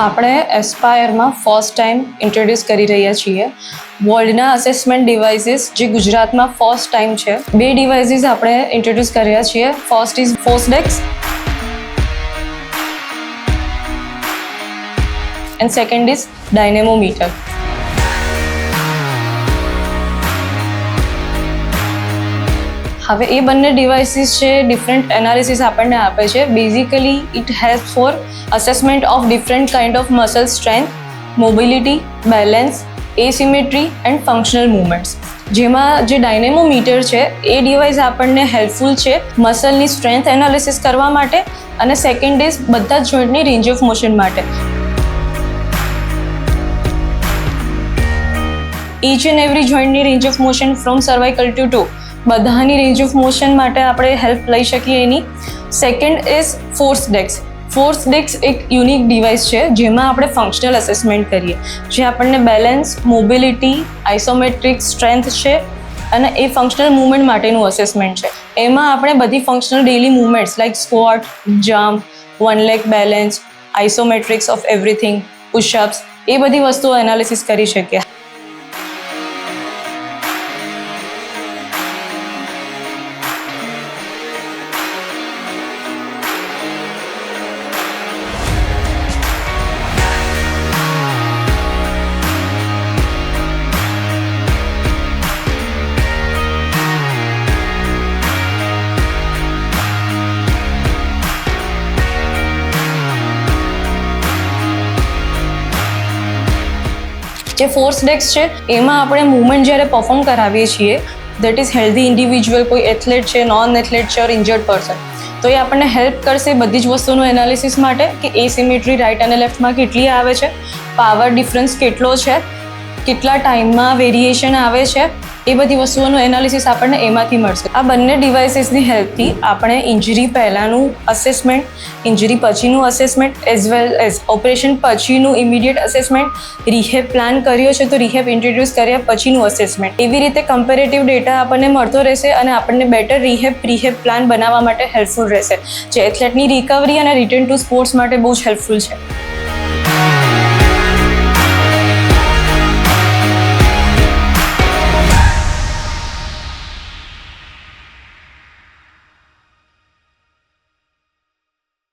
આપણે એસ્પાયરમાં first time introduce કરી રહ્યા છીએ વર્લ્ડના અસેસમેન્ટ ડિવાઇસીસ જે ગુજરાતમાં ફર્સ્ટ ટાઈમ છે. 2 ડિવાઇસીસ આપણે ઇન્ટ્રોડ્યુસ કરી રહ્યા છીએ. First is ForceDecks and second is dynamometer. હવે એ બંને ડિવાઇસીસ છે ડિફરન્ટ એનાલિસિસ આપણને આપે છે. Basically it help for assessment of different kind of muscle strength, mobility, balance, asymmetry and functional movements. જેમાં જે ડાયનેમોમીટર છે એ ડિવાઇસ આપણને હેલ્પફુલ છે મસલની સ્ટ્રેન્થ એનાલિસિસ કરવા માટે, અને સેકન્ડ ઇઝ બધા જ જોઈન્ટની રેન્જ ઓફ મોશન માટે. ઈચ એન્ડ એવરી જોઈન્ટની range of motion from cervical to toe, બધાની રેન્જ ઓફ મોશન માટે આપણે હેલ્પ લઈ શકીએ એની. Second is ફોર્સડેક્સ. ફોર્સડેક્સ એક યુનિક ડિવાઇસ છે જેમાં આપણે ફંક્શનલ અસેસમેન્ટ કરીએ, જે આપણને બેલેન્સ, મોબિલિટી, આઇસોમેટ્રિક સ્ટ્રેન્થ છે અને એ ફંક્શનલ મૂવમેન્ટ માટેનું અસેસમેન્ટ છે. એમાં આપણે બધી functional daily movements like squat, jump, one leg balance, isometrics of everything, pushups, એ બધી વસ્તુઓ એનાલિસિસ કરી શકીએ. જે ફોર્સડેક્સ છે એમાં આપણે મૂવમેન્ટ જ્યારે પરફોર્મ કરાવીએ છીએ, દેટ ઇઝ હેલ્ધી ઇન્ડિવિજ્યુઅલ, કોઈ એથ્લેટ છે, નોન એથ્લેટ છે ઓર ઇન્જર્ડ પર્સન, તો એ આપણને હેલ્પ કરશે બધી જ વસ્તુનું એનાલિસિસ માટે કે એસિમેટ્રી રાઇટ અને લેફ્ટમાં કેટલી આવે છે, પાવર ડિફરન્સ કેટલો છે, કેટલા ટાઈમમાં વેરિએશન આવે છે, એ બધી વસ્તુઓનું એનાલિસિસ આપણને એમાંથી મળશે. આ બંને ડિવાઇસીસની હેલ્પથી આપણે ઇન્જરી પહેલાંનું અસેસમેન્ટ, ઇન્જરી પછીનું assessment, as well as operation પછીનું ઇમિડિયેટ અસેસમેન્ટ, રિહેબ પ્લાન કર્યો છે તો રિહેબ ઇન્ટ્રોડ્યુસ કર્યા પછીનું અસેસમેન્ટ, એવી રીતે કમ્પેરેટિવ ડેટા આપણને મળતો રહેશે અને આપણને બેટર રિહેબ પ્લાન બનાવવા માટે હેલ્પફુલ રહેશે, જે એથ્લેટની રિકવરી અને રિટર્ન ટુ સ્પોર્ટ્સ માટે બહુ જ હેલ્પફુલ છે.